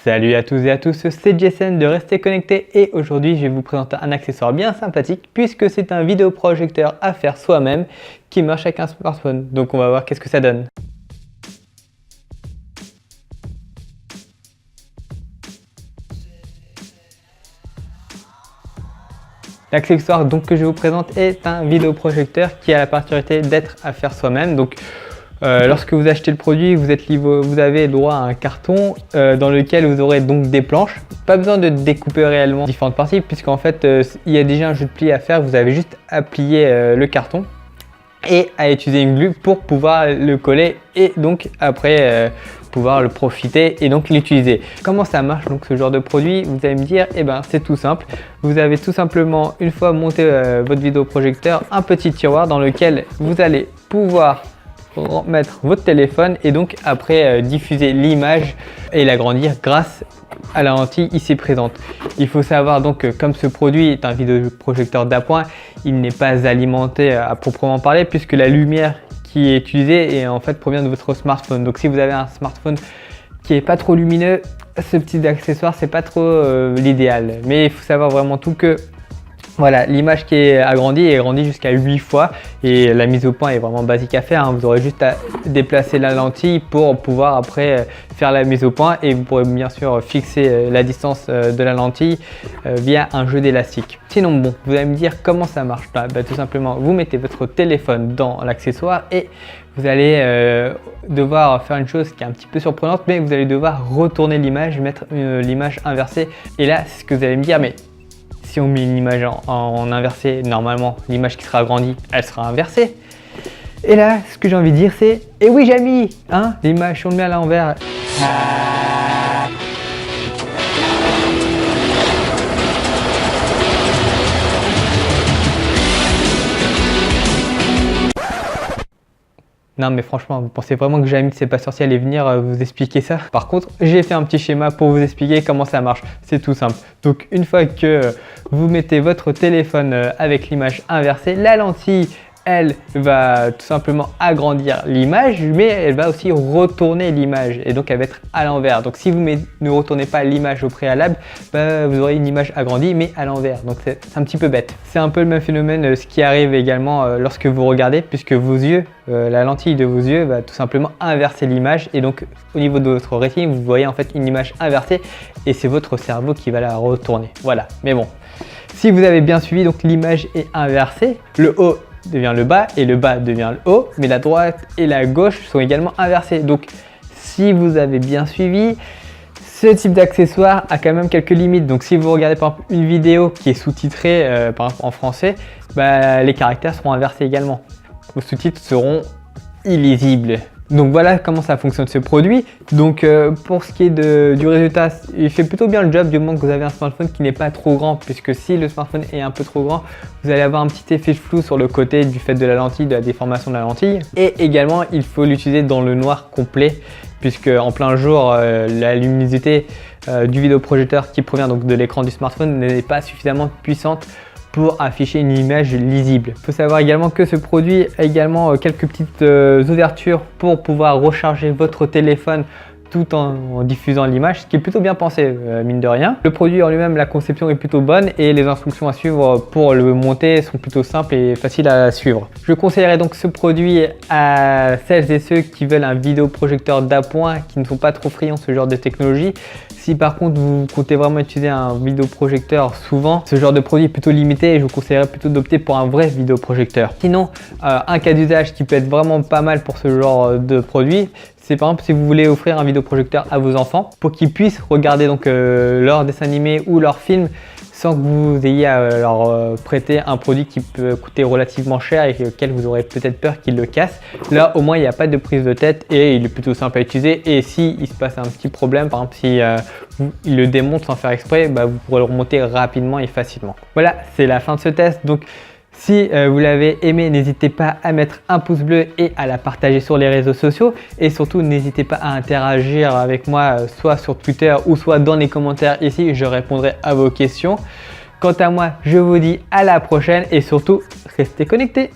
Salut à tous et à tous, c'est Jason de Rester Connecté et aujourd'hui je vais vous présenter un accessoire bien sympathique puisque c'est un vidéoprojecteur à faire soi-même qui marche avec un smartphone. Donc on va voir qu'est-ce que ça donne. L'accessoire donc que je vous présente est un vidéoprojecteur qui a la particularité d'être à faire soi-même. Donc lorsque vous achetez le produit, vous avez droit à un carton dans lequel vous aurez donc des planches. Pas besoin de découper réellement différentes parties puisqu'en fait il y a déjà un jeu de pli à faire. Vous avez juste à plier le carton et à utiliser une glue pour pouvoir le coller et donc après pouvoir le profiter et donc l'utiliser. Comment ça marche donc ce genre de produit? Vous allez me dire, c'est tout simple. Vous avez tout simplement, une fois monté votre vidéoprojecteur, un petit tiroir dans lequel vous allez pouvoir mettre votre téléphone et donc après diffuser l'image et l'agrandir grâce à la lentille ici présente. Il faut savoir donc que comme ce produit est un vidéoprojecteur d'appoint, il n'est pas alimenté à proprement parler puisque la lumière qui est utilisée en fait provient de votre smartphone. Donc si vous avez un smartphone qui est pas trop lumineux, ce petit accessoire c'est pas trop l'idéal. Mais il faut savoir vraiment tout que voilà, l'image qui est agrandie est agrandie jusqu'à 8 fois et la mise au point est vraiment basique à faire. Vous aurez juste à déplacer la lentille pour pouvoir après faire la mise au point et vous pourrez bien sûr fixer la distance de la lentille via un jeu d'élastique. Sinon bon, vous allez me dire comment ça marche. Tout simplement, vous mettez votre téléphone dans l'accessoire et vous allez devoir faire une chose qui est un petit peu surprenante, mais vous allez devoir retourner l'image, mettre l'image inversée. Et là, c'est ce que vous allez me dire, mais si on met une image en inversé, normalement l'image qui sera agrandie, elle sera inversée. Et là, ce que j'ai envie de dire c'est, eh oui Jamy, hein, l'image si on le met à l'envers. Non mais franchement, vous pensez vraiment que Jamy c'est pas sorcier allait venir vous expliquer ça? Par contre, j'ai fait un petit schéma pour vous expliquer comment ça marche. C'est tout simple. Donc une fois que vous mettez votre téléphone avec l'image inversée, la lentille elle va tout simplement agrandir l'image, mais elle va aussi retourner l'image et donc elle va être à l'envers. Donc si vous ne retournez pas l'image au préalable, vous aurez une image agrandie mais à l'envers. Donc c'est un petit peu bête. C'est un peu le même phénomène ce qui arrive également lorsque vous regardez, puisque vos yeux, la lentille de vos yeux va tout simplement inverser l'image et donc au niveau de votre rétine, vous voyez en fait une image inversée et c'est votre cerveau qui va la retourner. Voilà, mais bon, si vous avez bien suivi, donc l'image est inversée, le haut devient le bas et le bas devient le haut, mais la droite et la gauche sont également inversées. Donc si vous avez bien suivi, ce type d'accessoire a quand même quelques limites. Donc si vous regardez par exemple une vidéo qui est sous-titrée par exemple en français, les caractères seront inversés également. Vos sous-titres seront illisibles. Donc voilà comment ça fonctionne ce produit. Donc pour ce qui est du résultat, il fait plutôt bien le job du moment que vous avez un smartphone qui n'est pas trop grand, puisque si le smartphone est un peu trop grand, vous allez avoir un petit effet de flou sur le côté du fait de la lentille, de la déformation de la lentille. Et également il faut l'utiliser dans le noir complet, puisque en plein jour la luminosité du vidéoprojecteur qui provient donc de l'écran du smartphone n'est pas suffisamment puissante pour afficher une image lisible. Il faut savoir également que ce produit a également quelques petites ouvertures pour pouvoir recharger votre téléphone tout en diffusant l'image, ce qui est plutôt bien pensé mine de rien. Le produit en lui-même, la conception est plutôt bonne et les instructions à suivre pour le monter sont plutôt simples et faciles à suivre. Je conseillerais donc ce produit à celles et ceux qui veulent un vidéoprojecteur d'appoint, qui ne sont pas trop friands de ce genre de technologie. Si par contre vous comptez vraiment utiliser un vidéoprojecteur souvent, ce genre de produit est plutôt limité et je vous conseillerais plutôt d'opter pour un vrai vidéoprojecteur. Sinon, un cas d'usage qui peut être vraiment pas mal pour ce genre de produit, c'est par exemple si vous voulez offrir un vidéoprojecteur à vos enfants pour qu'ils puissent regarder donc leurs dessins animés ou leurs films sans que vous ayez à leur prêter un produit qui peut coûter relativement cher et auquel vous aurez peut-être peur qu'il le casse. Là au moins il n'y a pas de prise de tête et il est plutôt simple à utiliser, et si il se passe un petit problème, par exemple si il le démonte sans faire exprès, vous pourrez le remonter rapidement et facilement. Voilà, c'est la fin de ce test. Donc si vous l'avez aimé, n'hésitez pas à mettre un pouce bleu et à la partager sur les réseaux sociaux, et surtout n'hésitez pas à interagir avec moi soit sur Twitter ou soit dans les commentaires ici, je répondrai à vos questions. Quant à moi, je vous dis à la prochaine et surtout restez connectés.